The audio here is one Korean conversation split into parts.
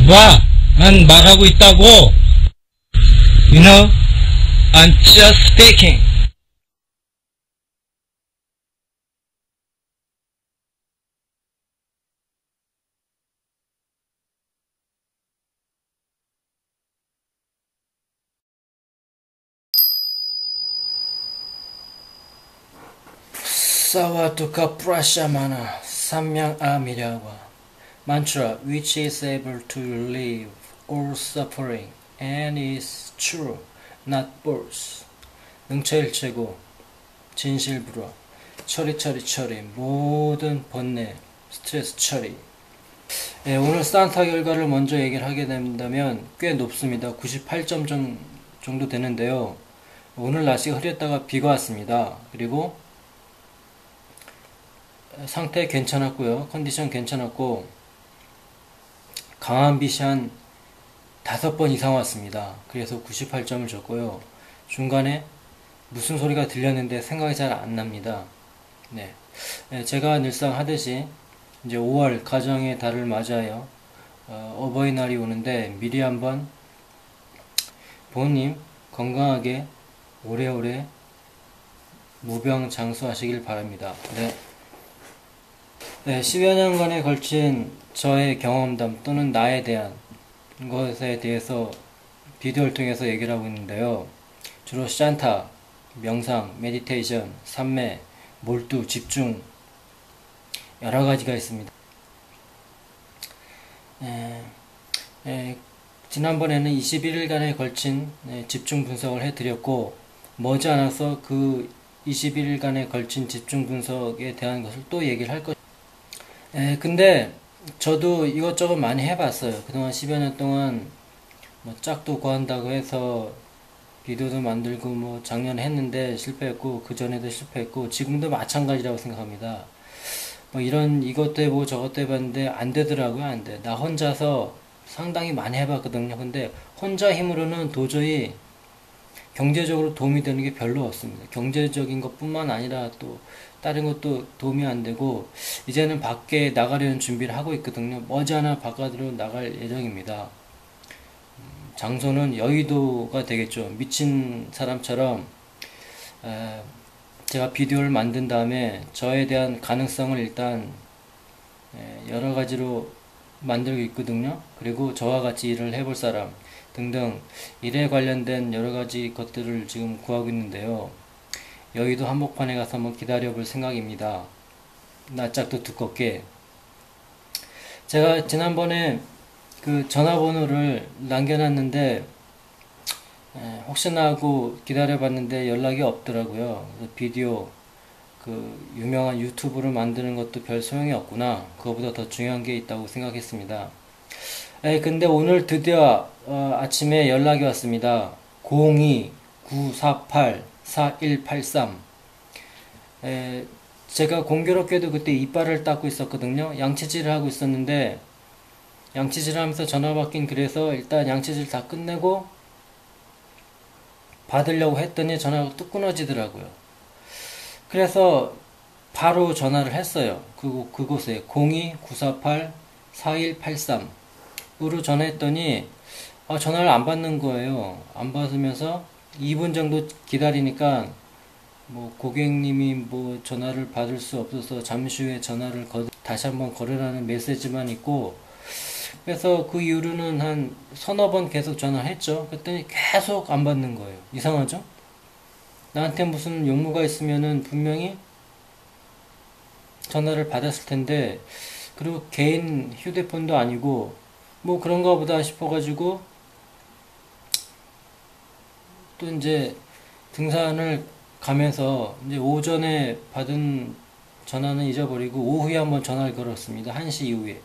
봐, 난 말하고 있다고. You know, I'm just speaking. 사와두카 프라샤마나 삼양 아미랴와 mantra which is able to relieve all suffering and is true, not false. 응처일체고 진실불허 처리 모든 번뇌 스트레스 처리. 오늘 산타 결과를 먼저 얘기를 하게 된다면 꽤 높습니다. 98점 정도 되는데요. 오늘 날씨가 흐렸다가 비가 왔습니다. 그리고 상태 괜찮았고요. 컨디션 괜찮았고 강한 빛이 한 5번 이상 왔습니다. 그래서 98점을 줬고요. 중간에 무슨 소리가 들렸는데 생각이 잘 안 납니다. 네. 제가 늘상 하듯이 이제 5월 가정의 달을 맞아요. 어버이날이 오는데 미리 한번 부모님 건강하게 오래오래 무병장수하시길 바랍니다. 네. 10여 년간에 걸친 저의 경험담 또는 나에 대한 것에 대해서 비디오를 통해서 얘기를 하고 있는데요. 주로 산타, 명상, 메디테이션, 삼매, 몰두, 집중 여러 가지가 있습니다. 지난번에는 21일간에 걸친 집중 분석을 해드렸고 머지않아서 그 21일간에 걸친 집중 분석에 대한 것을 또 얘기를 할 것입니다. 근데 저도 이것저것 많이 해봤어요. 그동안 10여 년 동안 뭐 짝도 구한다고 해서 비디오도 만들고 뭐 작년에 했는데 실패했고 그 전에도 실패했고 지금도 마찬가지라고 생각합니다. 뭐 이것도 해보고 저것도 해봤는데 안 되더라고요. 안 돼. 나 혼자서 상당히 많이 해봤거든요. 근데 혼자 힘으로는 도저히 경제적으로 도움이 되는 게 별로 없습니다. 경제적인 것뿐만 아니라 또 다른 것도 도움이 안 되고 이제는 밖에 나가려는 준비를 하고 있거든요. 머지않아 바깥으로 나갈 예정입니다. 장소는 여의도가 되겠죠. 미친 사람처럼 제가 비디오를 만든 다음에 저에 대한 가능성을 일단 여러 가지로 만들고 있거든요. 그리고 저와 같이 일을 해볼 사람 등등 일에 관련된 여러 가지 것들을 지금 구하고 있는데요. 여의도 한복판에 가서 한번 기다려 볼 생각입니다. 낯짝도 두껍게. 제가 지난번에 그 전화번호를 남겨놨는데 혹시나 하고 기다려봤는데 연락이 없더라고요. 비디오 그 유명한 유튜브를 만드는 것도 별 소용이 없구나. 그거보다 더 중요한 게 있다고 생각했습니다. 근데 오늘 드디어 아침에 연락이 왔습니다. 02-948-4183. 제가 공교롭게도 그때 이빨을 닦고 있었거든요. 양치질을 하고 있었는데 양치질을 하면서 전화 받긴 그래서 일단 양치질 다 끝내고 받으려고 했더니 전화가 뚝 끊어지더라고요. 그래서 바로 전화를 했어요. 그곳에 02-948-4183으로 전화했더니 전화를 안 받는 거예요. 안 받으면서 2분 정도 기다리니까 뭐 고객님이 뭐 전화를 받을 수 없어서 잠시 후에 전화를 다시 한번 걸으라는 메시지만 있고, 그래서 그 이후로는 한 서너 번 계속 전화했죠. 그랬더니 계속 안 받는 거예요. 이상하죠? 나한테 무슨 용무가 있으면은 분명히 전화를 받았을 텐데, 그리고 개인 휴대폰도 아니고 뭐 그런가 보다 싶어가지고 또 이제 등산을 가면서 이제 오전에 받은 전화는 잊어버리고 오후에 한번 전화를 걸었습니다. 1시 이후에.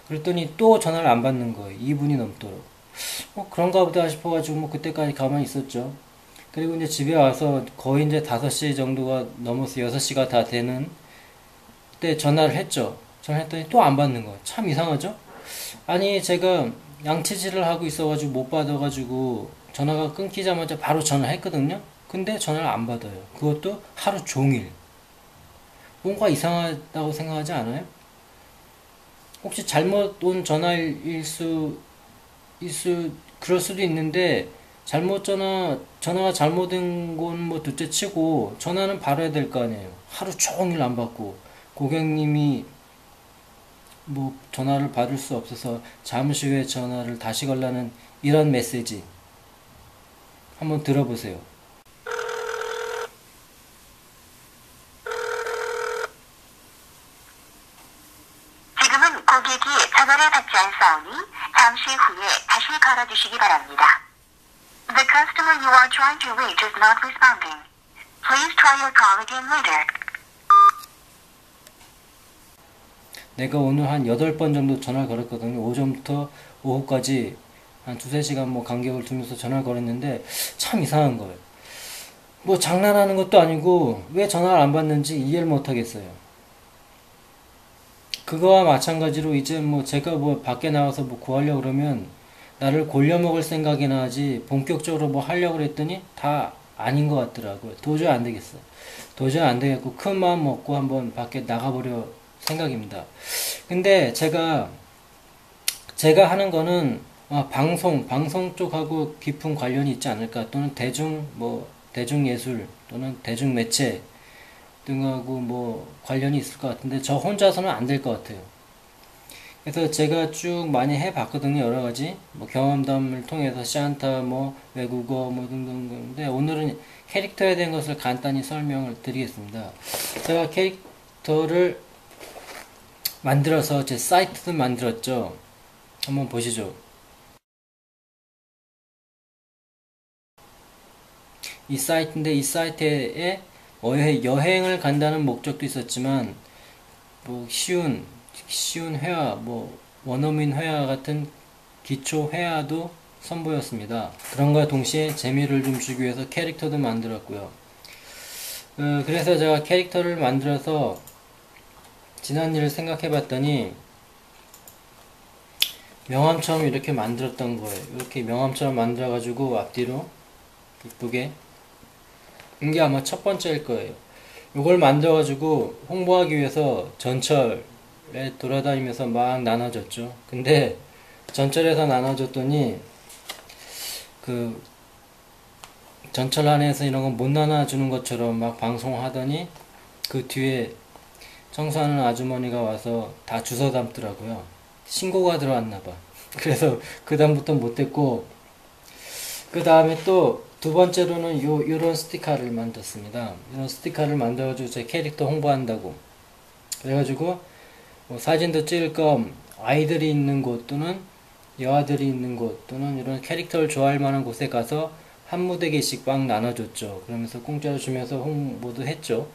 그랬더니 또 전화를 안 받는 거예요. 2분이 넘도록. 그런가 보다 싶어가지고 뭐 그때까지 가만히 있었죠. 그리고 이제 집에 와서 거의 이제 5시 정도가 넘어서 6시가 다 되는 때 전화를 했죠. 전화했더니 또 안 받는 거예요. 참 이상하죠? 아니 제가 양치질을 하고 있어가지고 못 받아가지고 전화가 끊기자마자 바로 전화했거든요. 근데 전화를 안 받아요. 그것도 하루 종일. 뭔가 이상하다고 생각하지 않아요? 혹시 잘못 온 전화일 수 그럴 수도 있는데, 전화가 잘못된 건 뭐 둘째 치고, 전화는 받아야 될 거 아니에요. 하루 종일 안 받고, 고객님이 뭐 전화를 받을 수 없어서 잠시 후에 전화를 다시 걸라는 이런 메시지. 한번 들어보세요. 지금은 고객이 전화를 받지 않사오니 잠시 후에 다시 걸어주시기 바랍니다. The customer you are trying to reach is not responding. Please try your call again later. 내가 오늘 한 8번 정도 전화를 걸었거든요. 오전부터 오후까지 한 2~3시간 뭐 간격을 두면서 전화를 걸었는데 참 이상한 거예요. 뭐 장난하는 것도 아니고 왜 전화를 안 받는지 이해를 못 하겠어요. 그거와 마찬가지로 이제 뭐 제가 뭐 밖에 나와서 뭐 구하려고 그러면 나를 골려먹을 생각이나 하지 본격적으로 뭐 하려고 그랬더니 다 아닌 것 같더라고요. 도저히 안 되겠어. 도저히 안 되겠고 큰 마음 먹고 한번 밖에 나가보려 생각입니다. 근데 제가 하는 거는 방송 쪽하고 깊은 관련이 있지 않을까, 또는 대중예술 또는 대중매체 등하고 뭐 관련이 있을 것 같은데 저 혼자서는 안 될 것 같아요. 그래서 제가 쭉 많이 해봤거든요. 여러 가지 뭐 경험담을 통해서 샨타 뭐 외국어 뭐 등등등인데 오늘은 캐릭터에 대한 것을 간단히 설명을 드리겠습니다. 제가 캐릭터를 만들어서 제 사이트도 만들었죠. 한번 보시죠. 이 사이트인데 이 사이트에 여행을 간다는 목적도 있었지만 뭐 쉬운 회화, 뭐 원어민 회화 같은 기초 회화도 선보였습니다. 그런 거와 동시에 재미를 좀 주기 위해서 캐릭터도 만들었고요. 그래서 제가 캐릭터를 만들어서 지난 일을 생각해 봤더니 명함처럼 이렇게 만들었던 거예요. 이렇게 명함처럼 만들어 가지고 앞뒤로 이쁘게, 이게 아마 첫 번째일 거예요. 이걸 만들어 가지고 홍보하기 위해서 전철에 돌아다니면서 막 나눠줬죠. 근데 전철에서 나눠줬더니 그 전철 안에서 이런 거 못 나눠주는 것처럼 막 방송하더니 그 뒤에 청소하는 아주머니가 와서 다 주워 담더라고요. 신고가 들어왔나봐. 그래서 그 다음부터 못했고, 그 다음에 또 두 번째로는 요런 스티커를 만들었습니다. 이런 스티커를 만들어가지고 제 캐릭터 홍보한다고 그래가지고 뭐 사진도 찍을 겸 아이들이 있는 곳 또는 여아들이 있는 곳 또는 이런 캐릭터를 좋아할 만한 곳에 가서 한 무대 개씩 막 나눠줬죠. 그러면서 공짜로 주면서 홍보도 했죠.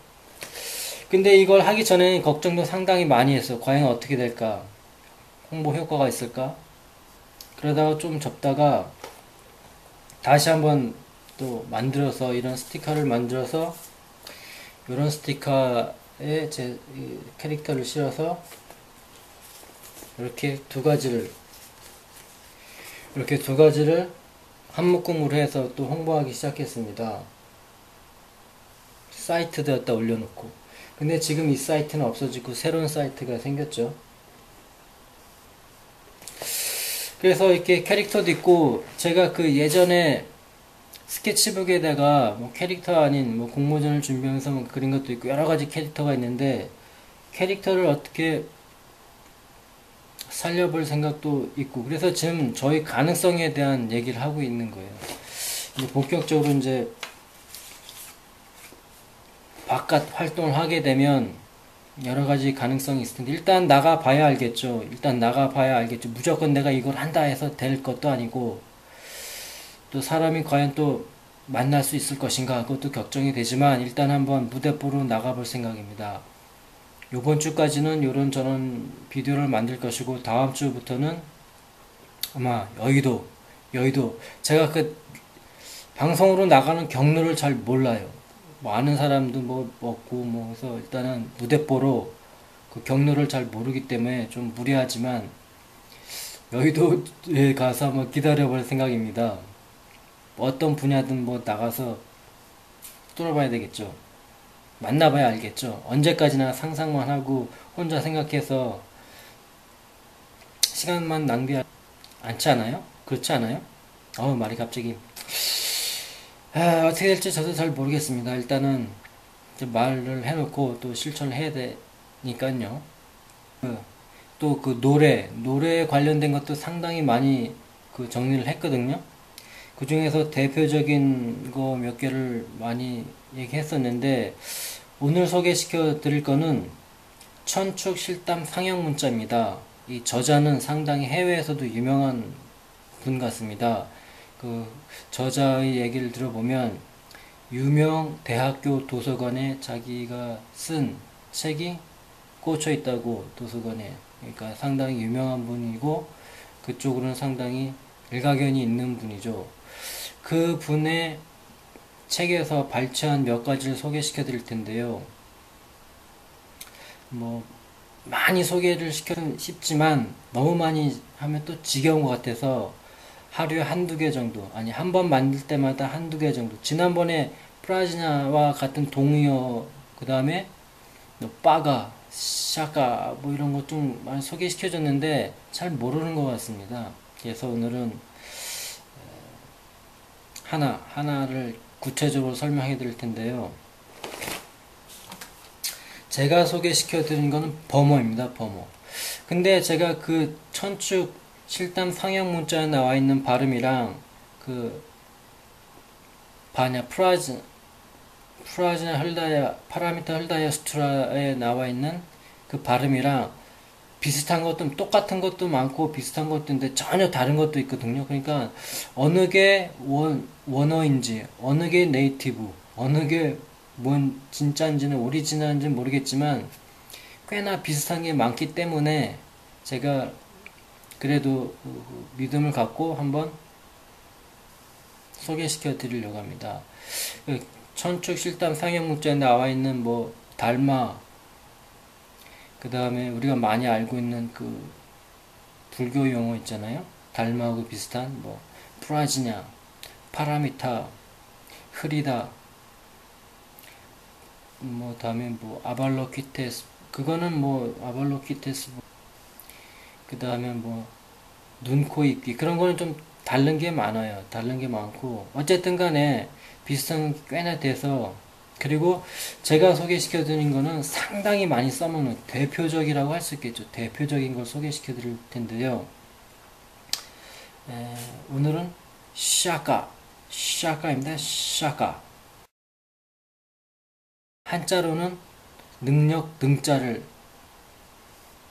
근데 이걸 하기 전에 걱정도 상당히 많이 했어. 과연 어떻게 될까? 홍보 효과가 있을까? 그러다가 좀 접다가 다시 한번 또 만들어서 이런 스티커를 만들어서 이런 스티커에 제 캐릭터를 실어서 이렇게 두 가지를 한 묶음으로 해서 또 홍보하기 시작했습니다. 사이트에다 올려놓고. 근데 지금 이 사이트는 없어지고 새로운 사이트가 생겼죠. 그래서 이렇게 캐릭터도 있고, 제가 그 예전에 스케치북에다가 뭐 캐릭터 아닌 뭐 공모전을 준비하면서 뭐 그린 것도 있고 여러 가지 캐릭터가 있는데, 캐릭터를 어떻게 살려볼 생각도 있고, 그래서 지금 저희 가능성에 대한 얘기를 하고 있는 거예요. 이제 본격적으로 이제 바깥 활동을 하게 되면 여러 가지 가능성이 있을 텐데, 일단 나가봐야 알겠죠. 무조건 내가 이걸 한다 해서 될 것도 아니고, 또 사람이 과연 또 만날 수 있을 것인가, 그것도 걱정이 되지만, 일단 한번 무대보러 나가볼 생각입니다. 요번 주까지는 요런저런 비디오를 만들 것이고, 다음 주부터는 아마 여의도, 제가 그 방송으로 나가는 경로를 잘 몰라요. 뭐 아는 사람도 뭐 없고 뭐 해서 일단은 무대보러 그 경로를 잘 모르기 때문에 좀 무리하지만 여의도에 가서 한번 기다려볼 생각입니다. 어떤 분야든 뭐 나가서 뚫어봐야 되겠죠. 만나봐야 알겠죠. 언제까지나 상상만 하고 혼자 생각해서 시간만 낭비하지 않지 않아요? 그렇지 않아요? 말이 갑자기 어떻게 될지 저도 잘 모르겠습니다. 일단은 이제 말을 해놓고 또 실천을 해야 되니까요. 또 그 노래 관련된 것도 상당히 많이 그 정리를 했거든요. 그 중에서 대표적인 거 몇 개를 많이 얘기했었는데, 오늘 소개시켜 드릴 거는 천축 실담 상형 문자입니다. 이 저자는 상당히 해외에서도 유명한 분 같습니다. 그 저자의 얘기를 들어보면 유명 대학교 도서관에 자기가 쓴 책이 꽂혀 있다고, 도서관에. 그러니까 상당히 유명한 분이고 그쪽으로는 상당히 일가견이 있는 분이죠. 그 분의 책에서 발췌한 몇 가지를 소개시켜 드릴 텐데요. 뭐 많이 소개를 시키고 싶지만 너무 많이 하면 또 지겨운 것 같아서 하루에 한두 개 정도, 아니 한 번 만들 때마다 한두 개 정도. 지난번에 프라지나와 같은 동의어, 그 다음에 빠가, 샤가 뭐 이런 것 좀 많이 소개시켜줬는데 잘 모르는 것 같습니다. 그래서 오늘은 하나를 구체적으로 설명해 드릴 텐데요. 제가 소개시켜 드린 거는 범어입니다. 범어. 근데 제가 그 천축 실담 상형 문자에 나와 있는 발음이랑 그 프라지나 헐다야, 파라미타 헐다야 스투라에 나와 있는 그 발음이랑 비슷한 것도, 똑같은 것도 많고 비슷한 것도 있는데 전혀 다른 것도 있거든요. 그러니까 어느 게 원어인지, 어느 게 네이티브, 어느 게 뭔 진짜인지는, 오리지널인지는 모르겠지만 꽤나 비슷한 게 많기 때문에 제가 그래도 믿음을 갖고 한번 소개시켜 드리려고 합니다. 천축 실담 상형 문자에 나와 있는 뭐 달마, 그 다음에 우리가 많이 알고 있는 그 불교 용어 있잖아요. 달마하고 비슷한 뭐 프라지냐, 파라미타, 흐리다, 뭐 다음에 뭐 아발로키테스, 그거는 뭐 아발로키테스, 그 다음에 뭐 눈, 코, 입기, 그런 거는 좀 다른 게 많아요. 다른 게 많고 어쨌든 간에 비슷한 게 꽤나 돼서, 그리고 제가 소개시켜 드린 거는 상당히 많이 써먹는 대표적이라고 할 수 있겠죠. 대표적인 걸 소개시켜 드릴 텐데요. 오늘은 샤카입니다. 샤카. 한자로는 능력, 능자를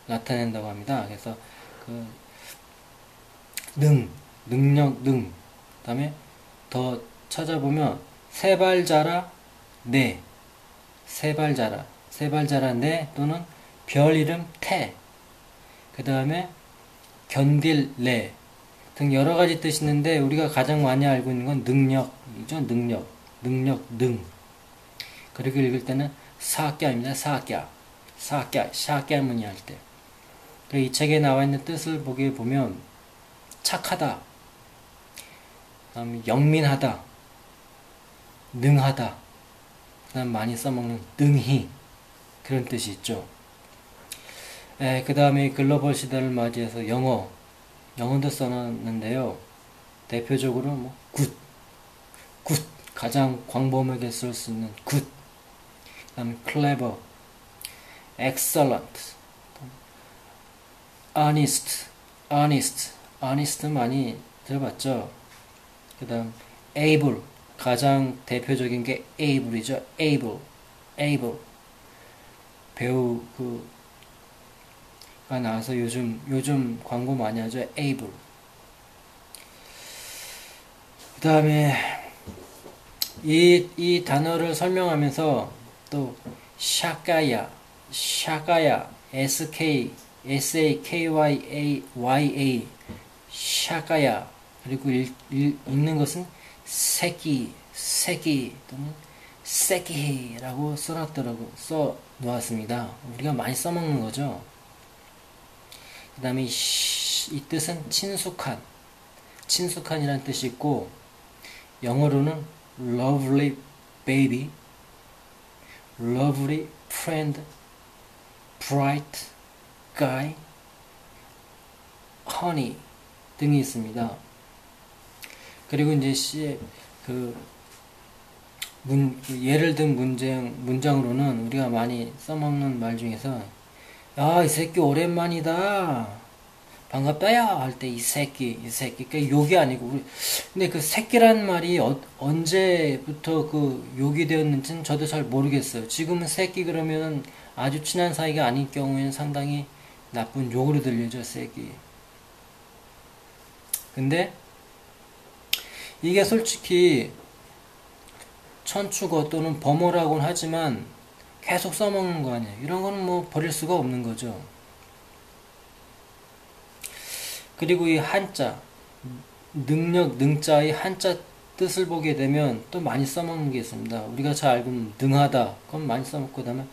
나타낸다고 합니다. 그래서 그 능력, 그 다음에 더 찾아보면 세발자라, 네, 세발자라 네, 또는 별 이름 태, 그 다음에 견딜 래 등 여러 가지 뜻이 있는데 우리가 가장 많이 알고 있는 건 능력이죠. 능력, 능. 그리고 읽을 때는 사꺄입니다. 샤꺄문이 할 때. 이 책에 나와 있는 뜻을 보게 보면 착하다, 그다음에 영민하다, 능하다, 그다음 많이 써먹는 능히, 그런 뜻이 있죠. 그 다음에 글로벌 시대를 맞이해서 영어도 써놨는데요. 대표적으로 뭐 굿, 가장 광범위하게 쓸 수 있는 굿, 그 다음에 clever, excellent, honest 많이 들어봤죠. 그 다음 able, 가장 대표적인 게 able이죠. able. 배우 가 나와서 요즘 광고 많이 하죠. able. 그 다음에 이 단어를 설명하면서 또 샤카야, SAKYA, 샤카야. 그리고 읽는 것은 새끼 또는 새끼라고 써 놓았습니다. 우리가 많이 써먹는 거죠. 그 다음에 이 뜻은 친숙한이라는 뜻이 있고, 영어로는 lovely baby, lovely friend, bright guy, honey 등이 있습니다. 그리고 이제 그 예를 든 문장으로는 우리가 많이 써먹는 말 중에서, 야, 이 새끼 오랜만이다. 반갑다, 야, 할 때 이 새끼. 그러니까 욕이 아니고, 근데 그 새끼란 말이 언제부터 그 욕이 되었는지는 저도 잘 모르겠어요. 지금은 새끼 그러면은 아주 친한 사이가 아닌 경우에는 상당히 나쁜 욕으로 들리죠, 새끼. 근데 이게 솔직히 천축어 또는 범어라고는 하지만 계속 써먹는 거 아니에요. 이런 거는 뭐 버릴 수가 없는 거죠. 그리고 이 한자, 능자의 한자 뜻을 보게 되면 또 많이 써먹는 게 있습니다. 우리가 잘 알고 있는 능하다, 그건 많이 써먹고, 그 다음에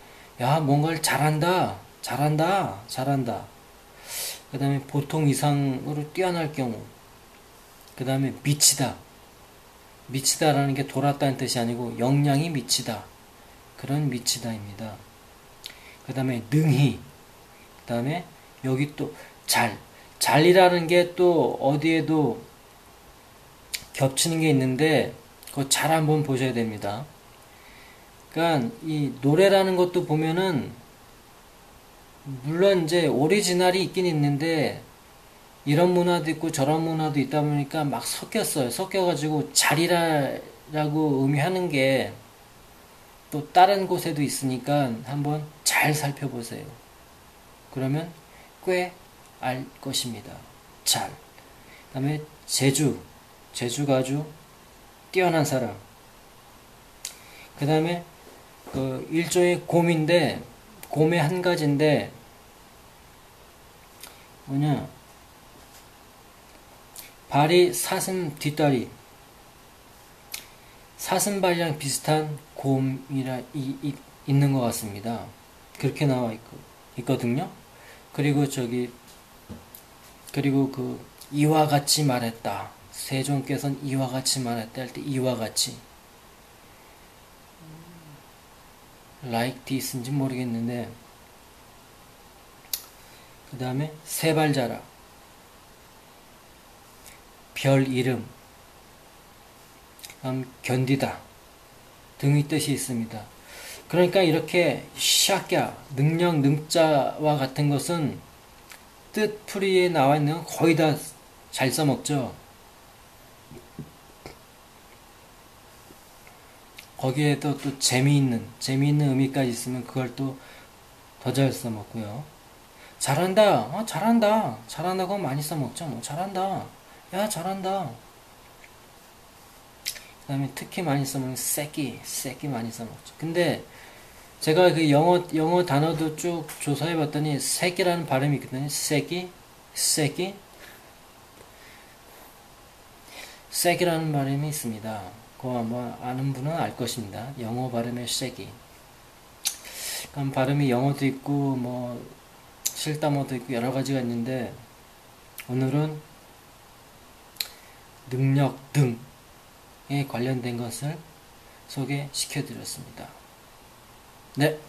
야, 뭔가를 잘한다. 그 다음에 보통 이상으로 뛰어날 경우, 그 다음에 미치다라는 게 돌았다는 뜻이 아니고 역량이 미치다, 그런 미치다입니다. 그 다음에 능히, 그 다음에 여기 또 잘이라는 게 또 어디에도 겹치는 게 있는데 그거 잘 한번 보셔야 됩니다. 그러니까 이 노래라는 것도 보면은 물론 이제 오리지널이 있긴 있는데 이런 문화도 있고 저런 문화도 있다 보니까 막 섞였어요. 섞여가지고 잘이라고 의미하는 게 또 다른 곳에도 있으니까 한번 잘 살펴보세요. 그러면 꽤 알 것입니다. 잘. 그 다음에 제주가 아주 뛰어난 사람. 그 다음에 그 일종의 곰의 한 가지인데 뭐냐, 발이 사슴 뒷다리, 사슴발이랑 비슷한 곰이라 있는 것 같습니다. 그렇게 나와 있거든요. 그리고 그 이와 같이 말했다. 세종께서는 이와 같이 말했다 할 때 이와 같이, like this인지 모르겠는데, 그 다음에 세발자라, 별 이름, 견디다 등의 뜻이 있습니다. 그러니까 이렇게 샤꺄, 능력, 능자와 같은 것은 뜻풀이에 나와 있는 건 거의 다 잘 써먹죠. 거기에도 또 재미있는 의미까지 있으면 그걸 또 더 잘 써먹고요. 잘한다, 잘한다고 많이 써먹죠. 뭐 잘한다, 야, 잘한다. 그 다음에 특히 많이 써먹는 새끼 많이 써먹죠. 근데 제가 그 영어 단어도 쭉 조사해봤더니 새끼라는 발음이 있거든요. 새끼라는 발음이 있습니다. 그거 아마 아는 분은 알 것입니다. 영어 발음의 새끼. 그럼 발음이 영어도 있고 뭐 실담어도 있고 여러 가지가 있는데 오늘은 능력 등에 관련된 것을 소개시켜 드렸습니다. 네.